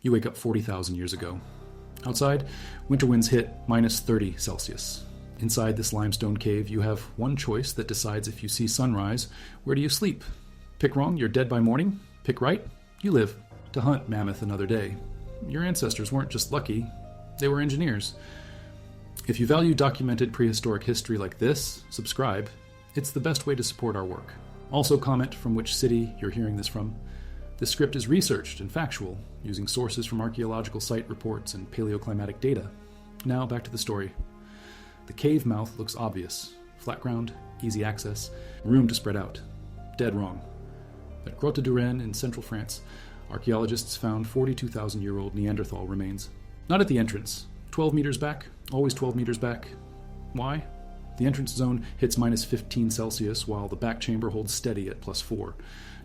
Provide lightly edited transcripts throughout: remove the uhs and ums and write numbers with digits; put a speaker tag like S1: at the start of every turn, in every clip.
S1: You wake up 40,000 years ago. Outside, winter winds hit minus 30 Celsius. Inside this limestone cave, you have one choice that decides if you see sunrise, where do you sleep? Pick wrong, you're dead by morning. Pick right, you live to hunt mammoth another day. Your ancestors weren't just lucky, they were engineers. If you value documented prehistoric history like this, subscribe. It's the best way to support our work. Also comment from which city you're hearing this from. This script is researched and factual, using sources from archaeological site reports and paleoclimatic data. Now back to the story. The cave mouth looks obvious. Flat ground, easy access, room to spread out. Dead wrong. At Grotte du Renne in central France, archaeologists found 42,000-year-old Neanderthal remains. Not at the entrance. 12 meters back, always 12 meters back. Why? The entrance zone hits minus 15 Celsius, while the back chamber holds steady at plus 4.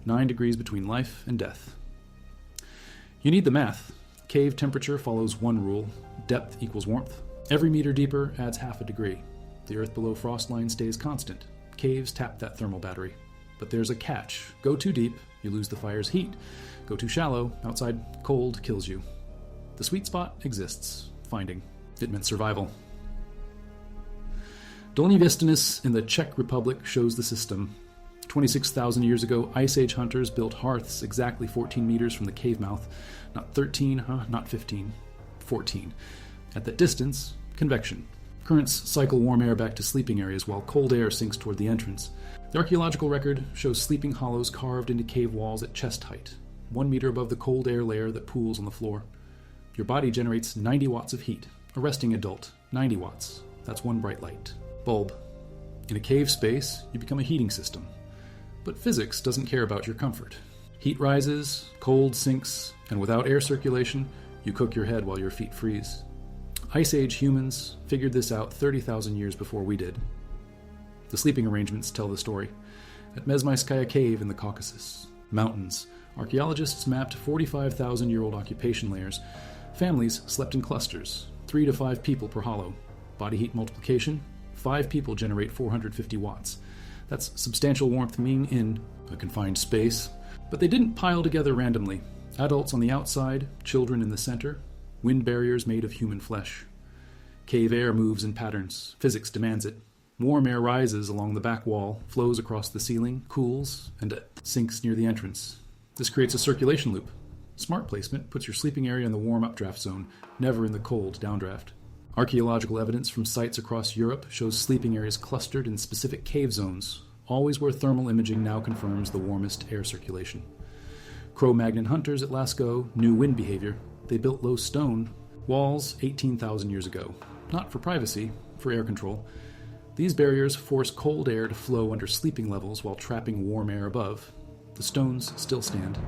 S1: 9 degrees between life and death. You need the math. Cave temperature follows one rule: depth equals warmth. Every meter deeper adds half a degree. The earth below frost line stays constant. Caves tap that thermal battery. But there's a catch. Go too deep, you lose the fire's heat. Go too shallow, outside cold kills you. The sweet spot exists. Finding. It meant survival. Dolní Věstonice in the Czech Republic shows the system. 26,000 years ago, Ice Age hunters built hearths exactly 14 meters from the cave mouth. Not 13, not 15. 14. At that distance, convection. Currents cycle warm air back to sleeping areas while cold air sinks toward the entrance. The archaeological record shows sleeping hollows carved into cave walls at chest height, 1 meter above the cold air layer that pools on the floor. Your body generates 90 watts of heat. A resting adult, 90 watts. That's one bright light. Bulb. In a cave space, you become a heating system. But physics doesn't care about your comfort. Heat rises, cold sinks, and without air circulation, you cook your head while your feet freeze. Ice Age humans figured this out 30,000 years before we did. The sleeping arrangements tell the story. At Mezmaiskaya Cave in the Caucasus, mountains, archaeologists mapped 45,000-year-old occupation layers. Families slept in clusters, 3 to 5 people per hollow. Body heat multiplication, 5 people generate 450 watts. That's substantial warmth being in a confined space. But they didn't pile together randomly. Adults on the outside, children in the center, wind barriers made of human flesh. Cave air moves in patterns. Physics demands it. Warm air rises along the back wall, flows across the ceiling, cools, and sinks near the entrance. This creates a circulation loop. Smart placement puts your sleeping area in the warm updraft zone, never in the cold downdraft. Archaeological evidence from sites across Europe shows sleeping areas clustered in specific cave zones, always where thermal imaging now confirms the warmest air circulation. Cro-Magnon hunters at Lascaux knew wind behavior. They built low stone walls 18,000 years ago, not for privacy, for air control. These barriers force cold air to flow under sleeping levels while trapping warm air above. The stones still stand.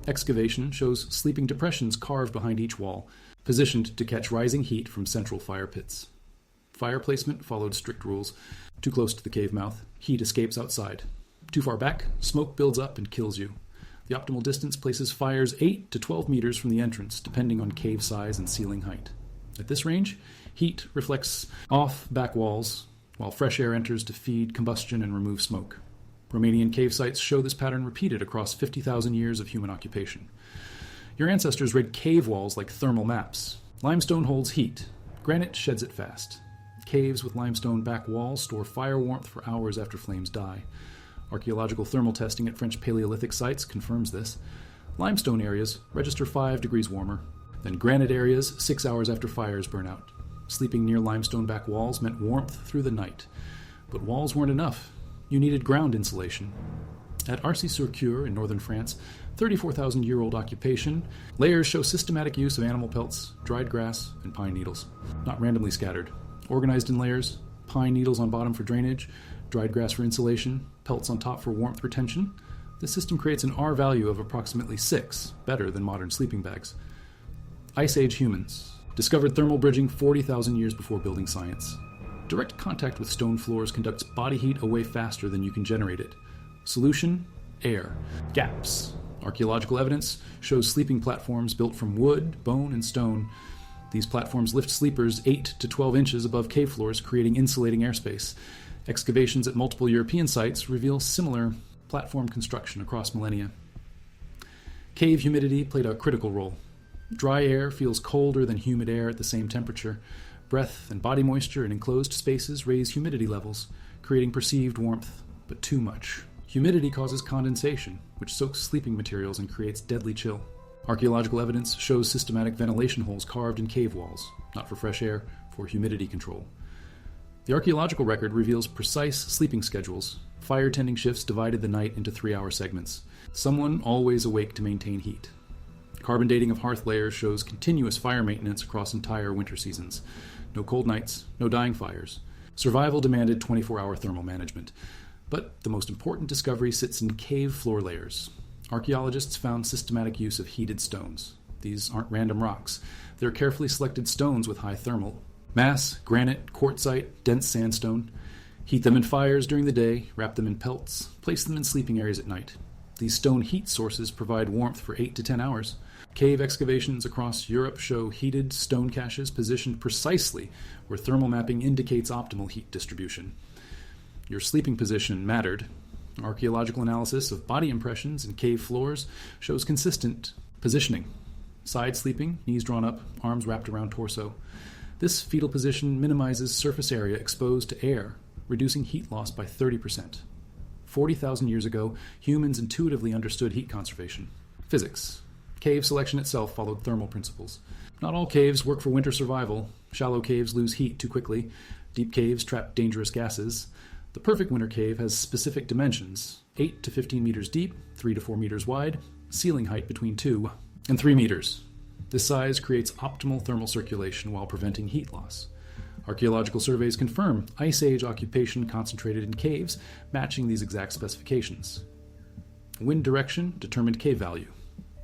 S1: Excavation shows sleeping depressions carved behind each wall, positioned to catch rising heat from central fire pits. Fire placement followed strict rules. Too close to the cave mouth, heat escapes outside. Too far back, smoke builds up and kills you. The optimal distance places fires 8 to 12 meters from the entrance, depending on cave size and ceiling height. At this range, heat reflects off back walls, while fresh air enters to feed combustion and remove smoke. Romanian cave sites show this pattern repeated across 50,000 years of human occupation. Your ancestors read cave walls like thermal maps. Limestone holds heat. Granite sheds it fast. Caves with limestone back walls store fire warmth for hours after flames die. Archaeological thermal testing at French Paleolithic sites confirms this. Limestone areas register 5 degrees warmer than granite areas 6 hours after fires burn out. Sleeping near limestone back walls meant warmth through the night. But walls weren't enough. You needed ground insulation. At Arcy-sur-Cure in northern France, 34,000-year-old occupation, layers show systematic use of animal pelts, dried grass, and pine needles. Not randomly scattered. Organized in layers, pine needles on bottom for drainage, dried grass for insulation, pelts on top for warmth retention. This system creates an R value of approximately 6, better than modern sleeping bags. Ice Age humans discovered thermal bridging 40,000 years before building science. Direct contact with stone floors conducts body heat away faster than you can generate it. Solution: air. Gaps. Archaeological evidence shows sleeping platforms built from wood, bone, and stone. These platforms lift sleepers 8 to 12 inches above cave floors, creating insulating airspace. Excavations at multiple European sites reveal similar platform construction across millennia. Cave humidity played a critical role. Dry air feels colder than humid air at the same temperature. Breath and body moisture in enclosed spaces raise humidity levels, creating perceived warmth, but too much. Humidity causes condensation, which soaks sleeping materials and creates deadly chill. Archaeological evidence shows systematic ventilation holes carved in cave walls, not for fresh air, for humidity control. The archaeological record reveals precise sleeping schedules. Fire tending shifts divided the night into 3-hour segments. Someone always awake to maintain heat. Carbon dating of hearth layers shows continuous fire maintenance across entire winter seasons. No cold nights, no dying fires. Survival demanded 24-hour thermal management. But the most important discovery sits in cave floor layers. Archaeologists found systematic use of heated stones. These aren't random rocks. They're carefully selected stones with high thermal mass, granite, quartzite, dense sandstone. Heat them in fires during the day, wrap them in pelts, place them in sleeping areas at night. These stone heat sources provide warmth for 8 to 10 hours. Cave excavations across Europe show heated stone caches positioned precisely where thermal mapping indicates optimal heat distribution. Your sleeping position mattered. Archaeological analysis of body impressions in cave floors shows consistent positioning. Side sleeping, knees drawn up, arms wrapped around torso. This fetal position minimizes surface area exposed to air, reducing heat loss by 30%. 40,000 years ago, humans intuitively understood heat conservation. Physics. Cave selection itself followed thermal principles. Not all caves work for winter survival. Shallow caves lose heat too quickly. Deep caves trap dangerous gases. The perfect winter cave has specific dimensions: 8 to 15 meters deep, 3 to 4 meters wide, ceiling height between 2 and 3 meters. This size creates optimal thermal circulation while preventing heat loss. Archaeological surveys confirm Ice Age occupation concentrated in caves, matching these exact specifications. Wind direction determined cave value.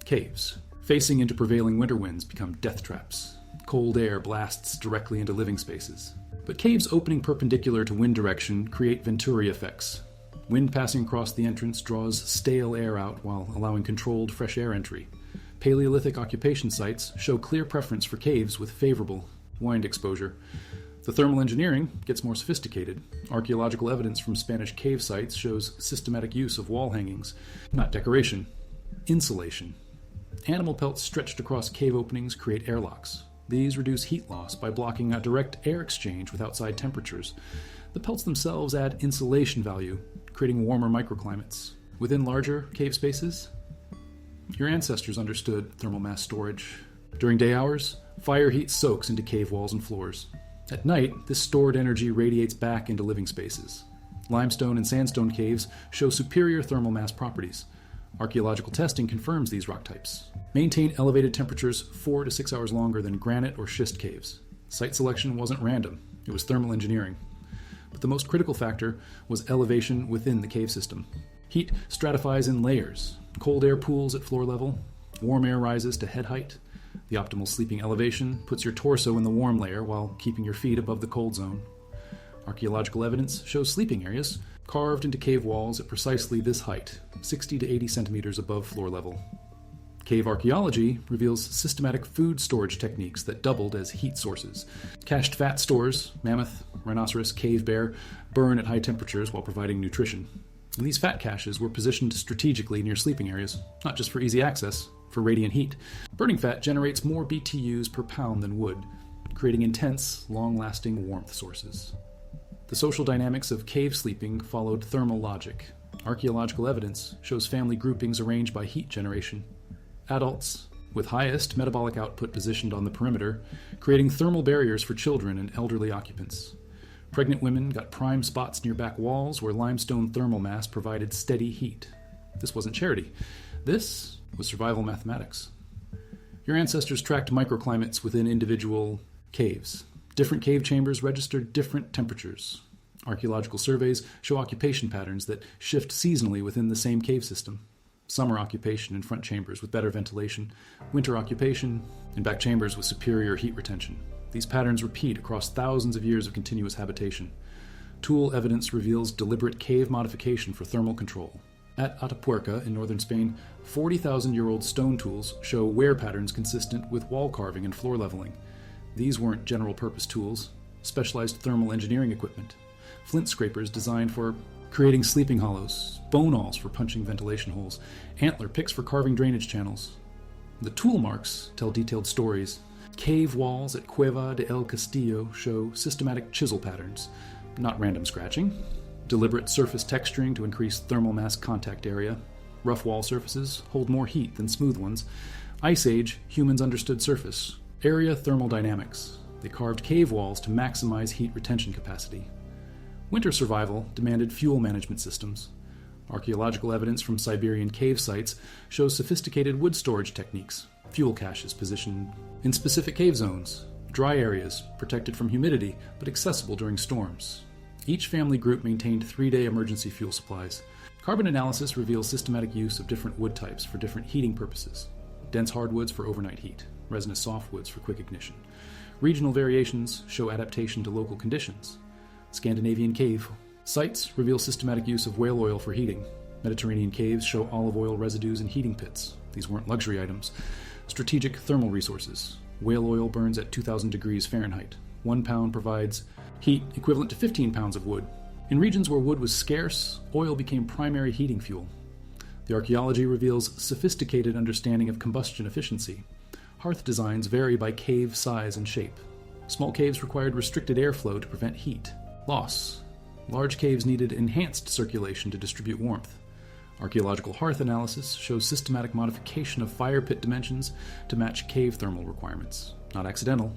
S1: Caves. Facing into prevailing winter winds become death traps. Cold air blasts directly into living spaces. But caves opening perpendicular to wind direction create Venturi effects. Wind passing across the entrance draws stale air out while allowing controlled fresh air entry. Paleolithic occupation sites show clear preference for caves with favorable wind exposure. The thermal engineering gets more sophisticated. Archaeological evidence from Spanish cave sites shows systematic use of wall hangings, not decoration. Insulation. Animal pelts stretched across cave openings create airlocks. These reduce heat loss by blocking a direct air exchange with outside temperatures. The pelts themselves add insulation value, creating warmer microclimates. Within larger cave spaces, your ancestors understood thermal mass storage. During day hours, fire heat soaks into cave walls and floors. At night, this stored energy radiates back into living spaces. Limestone and sandstone caves show superior thermal mass properties. Archaeological testing confirms these rock types. Maintain elevated temperatures 4 to 6 hours longer than granite or schist caves. Site selection wasn't random, it was thermal engineering. But the most critical factor was elevation within the cave system. Heat stratifies in layers. Cold air pools at floor level. Warm air rises to head height. The optimal sleeping elevation puts your torso in the warm layer while keeping your feet above the cold zone. Archaeological evidence shows sleeping areas carved into cave walls at precisely this height, 60 to 80 centimeters above floor level. Cave archaeology reveals systematic food storage techniques that doubled as heat sources. Cached fat stores, mammoth, rhinoceros, cave bear, burn at high temperatures while providing nutrition. And these fat caches were positioned strategically near sleeping areas, not just for easy access, for radiant heat. Burning fat generates more BTUs per pound than wood, creating intense, long-lasting warmth sources. The social dynamics of cave sleeping followed thermal logic. Archaeological evidence shows family groupings arranged by heat generation. Adults, with highest metabolic output positioned on the perimeter, creating thermal barriers for children and elderly occupants. Pregnant women got prime spots near back walls where limestone thermal mass provided steady heat. This wasn't charity. This was survival mathematics. Your ancestors tracked microclimates within individual caves. Different cave chambers registered different temperatures. Archaeological surveys show occupation patterns that shift seasonally within the same cave system. Summer occupation in front chambers with better ventilation, winter occupation in back chambers with superior heat retention. These patterns repeat across thousands of years of continuous habitation. Tool evidence reveals deliberate cave modification for thermal control. At Atapuerca in northern Spain, 40,000-year-old stone tools show wear patterns consistent with wall carving and floor leveling. These weren't general-purpose tools, specialized thermal engineering equipment. Flint scrapers designed for creating sleeping hollows, bone awls for punching ventilation holes, antler picks for carving drainage channels. The tool marks tell detailed stories. Cave walls at Cueva de El Castillo show systematic chisel patterns, not random scratching. Deliberate surface texturing to increase thermal mass contact area. Rough wall surfaces hold more heat than smooth ones. Ice Age, humans understood surface. Area thermodynamics. They carved cave walls to maximize heat retention capacity. Winter survival demanded fuel management systems. Archaeological evidence from Siberian cave sites shows sophisticated wood storage techniques, fuel caches positioned in specific cave zones, dry areas protected from humidity but accessible during storms. Each family group maintained 3-day emergency fuel supplies. Carbon analysis reveals systematic use of different wood types for different heating purposes. Dense hardwoods for overnight heat, resinous softwoods for quick ignition. Regional variations show adaptation to local conditions. Scandinavian cave sites reveal systematic use of whale oil for heating. Mediterranean caves show olive oil residues in heating pits. These weren't luxury items. Strategic thermal resources. Whale oil burns at 2,000 degrees Fahrenheit. 1 pound provides heat equivalent to 15 pounds of wood. In regions where wood was scarce, oil became primary heating fuel. The archaeology reveals sophisticated understanding of combustion efficiency. Hearth designs vary by cave size and shape. Small caves required restricted airflow to prevent heat loss. Large caves needed enhanced circulation to distribute warmth. Archaeological hearth analysis shows systematic modification of fire pit dimensions to match cave thermal requirements. Not accidental,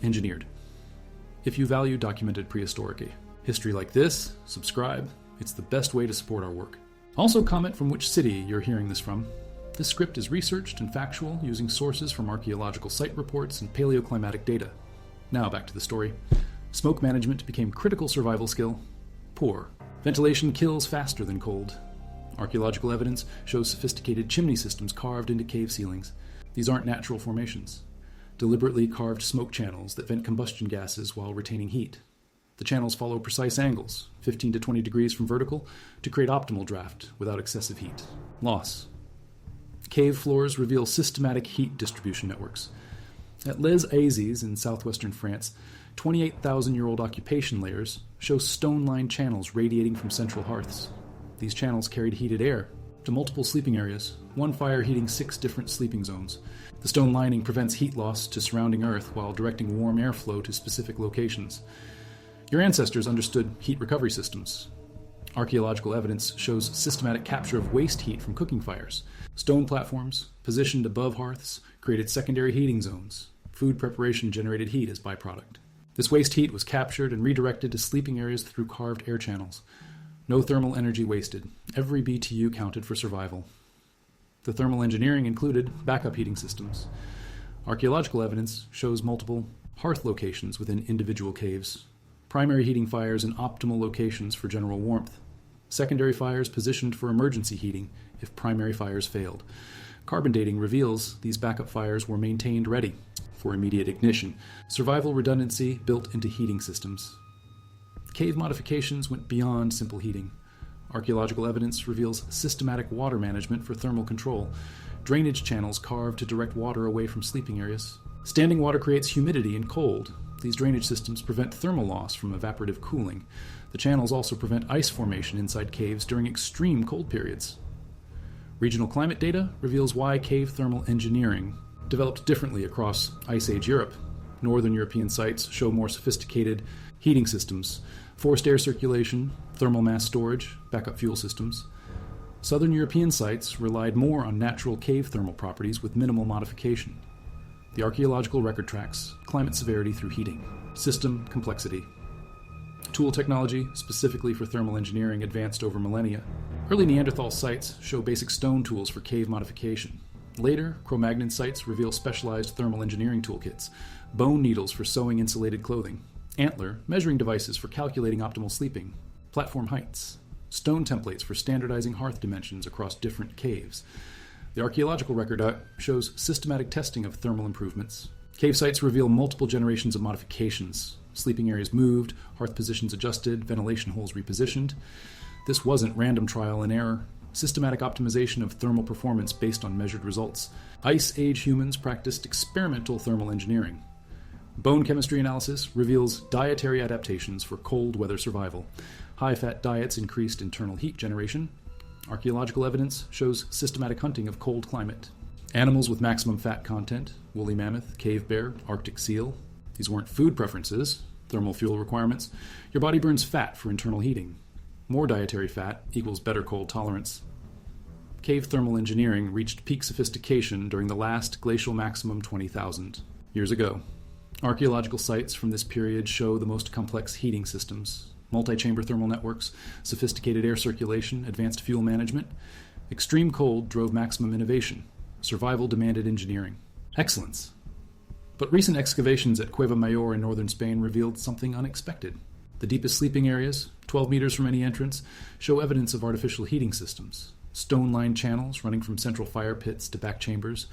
S1: engineered. If you value documented prehistoric history like this, subscribe. It's the best way to support our work. Also comment from which city you're hearing this from. This script is researched and factual using sources from archaeological site reports and paleoclimatic data. Now back to the story. Smoke management became critical survival skill. Poor. Ventilation kills faster than cold. Archaeological evidence shows sophisticated chimney systems carved into cave ceilings. These aren't natural formations. Deliberately carved smoke channels that vent combustion gases while retaining heat. The channels follow precise angles, 15 to 20 degrees from vertical, to create optimal draft without excessive heat. Loss. Cave floors reveal systematic heat distribution networks. At Les Azes in southwestern France, 28,000-year-old occupation layers show stone-lined channels radiating from central hearths. These channels carried heated air to multiple sleeping areas, one fire heating 6 different sleeping zones. The stone lining prevents heat loss to surrounding earth while directing warm airflow to specific locations. Your ancestors understood heat recovery systems. Archaeological evidence shows systematic capture of waste heat from cooking fires. Stone platforms, positioned above hearths, created secondary heating zones. Food preparation generated heat as byproduct. This waste heat was captured and redirected to sleeping areas through carved air channels. No thermal energy wasted. Every BTU counted for survival. The thermal engineering included backup heating systems. Archaeological evidence shows multiple hearth locations within individual caves. Primary heating fires in optimal locations for general warmth. Secondary fires positioned for emergency heating if primary fires failed. Carbon dating reveals these backup fires were maintained ready for immediate ignition. Survival redundancy built into heating systems. Cave modifications went beyond simple heating. Archaeological evidence reveals systematic water management for thermal control. Drainage channels carved to direct water away from sleeping areas. Standing water creates humidity and cold. These drainage systems prevent thermal loss from evaporative cooling. The channels also prevent ice formation inside caves during extreme cold periods. Regional climate data reveals why cave thermal engineering developed differently across Ice Age Europe. Northern European sites show more sophisticated heating systems, forced air circulation, thermal mass storage, backup fuel systems. Southern European sites relied more on natural cave thermal properties with minimal modification. The archaeological record tracks climate severity through heating, system complexity. Tool technology, specifically for thermal engineering, advanced over millennia. Early Neanderthal sites show basic stone tools for cave modification. Later, Cro-Magnon sites reveal specialized thermal engineering toolkits, bone needles for sewing insulated clothing, antler measuring devices for calculating optimal sleeping, platform heights, stone templates for standardizing hearth dimensions across different caves. The archaeological record shows systematic testing of thermal improvements. Cave sites reveal multiple generations of modifications. Sleeping areas moved, hearth positions adjusted, ventilation holes repositioned. This wasn't random trial and error. Systematic optimization of thermal performance based on measured results. Ice Age humans practiced experimental thermal engineering. Bone chemistry analysis reveals dietary adaptations for cold weather survival. High-fat diets increased internal heat generation. Archaeological evidence shows systematic hunting of cold climate. Animals with maximum fat content, woolly mammoth, cave bear, Arctic seal. These weren't food preferences, thermal fuel requirements. Your body burns fat for internal heating. More dietary fat equals better cold tolerance. Cave thermal engineering reached peak sophistication during the last glacial maximum 20,000 years ago. Archaeological sites from this period show the most complex heating systems, multi-chamber thermal networks, sophisticated air circulation, advanced fuel management. Extreme cold drove maximum innovation. Survival demanded engineering. Excellence. But recent excavations at Cueva Mayor in northern Spain revealed something unexpected. The deepest sleeping areas, 12 meters from any entrance, show evidence of artificial heating systems. Stone-lined channels running from central fire pits to back chambers.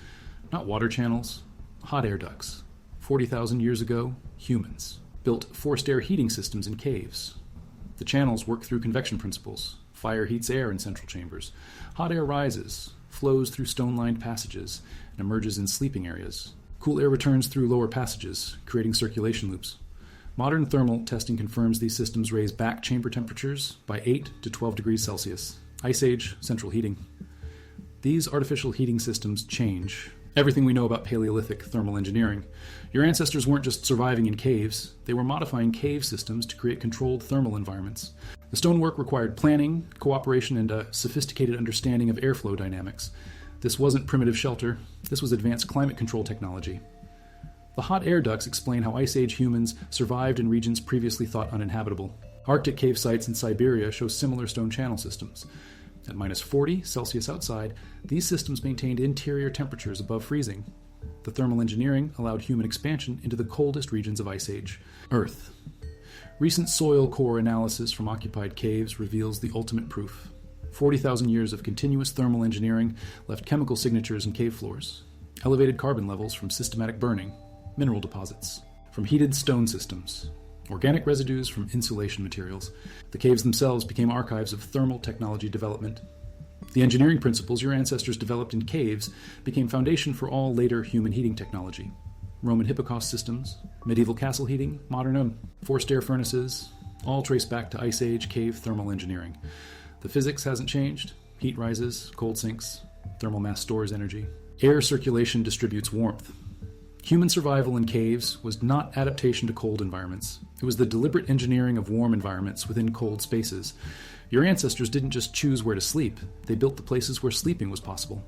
S1: Not water channels, hot air ducts. 40,000 years ago, humans built forced air heating systems in caves. The channels work through convection principles. Fire heats air in central chambers. Hot air rises, flows through stone-lined passages, and emerges in sleeping areas. Cool air returns through lower passages, creating circulation loops. Modern thermal testing confirms these systems raise back chamber temperatures by 8 to 12 degrees Celsius. Ice Age, central heating. These artificial heating systems change everything we know about Paleolithic thermal engineering. Your ancestors weren't just surviving in caves, they were modifying cave systems to create controlled thermal environments. The stonework required planning, cooperation, and a sophisticated understanding of airflow dynamics. This wasn't primitive shelter, this was advanced climate control technology. The hot air ducts explain how Ice Age humans survived in regions previously thought uninhabitable. Arctic cave sites in Siberia show similar stone channel systems. At minus 40 Celsius outside, these systems maintained interior temperatures above freezing. The thermal engineering allowed human expansion into the coldest regions of Ice Age, Earth. Recent soil core analysis from occupied caves reveals the ultimate proof. 40,000 years of continuous thermal engineering left chemical signatures in cave floors, elevated carbon levels from systematic burning, mineral deposits from heated stone systems, organic residues from insulation materials. The caves themselves became archives of thermal technology development. The engineering principles your ancestors developed in caves became foundation for all later human heating technology. Roman hypocaust systems, medieval castle heating, modern forced air furnaces, all trace back to Ice Age cave thermal engineering. The physics hasn't changed. Heat rises, cold sinks, thermal mass stores energy. Air circulation distributes warmth. Human survival in caves was not adaptation to cold environments. It was the deliberate engineering of warm environments within cold spaces. Your ancestors didn't just choose where to sleep, they built the places where sleeping was possible.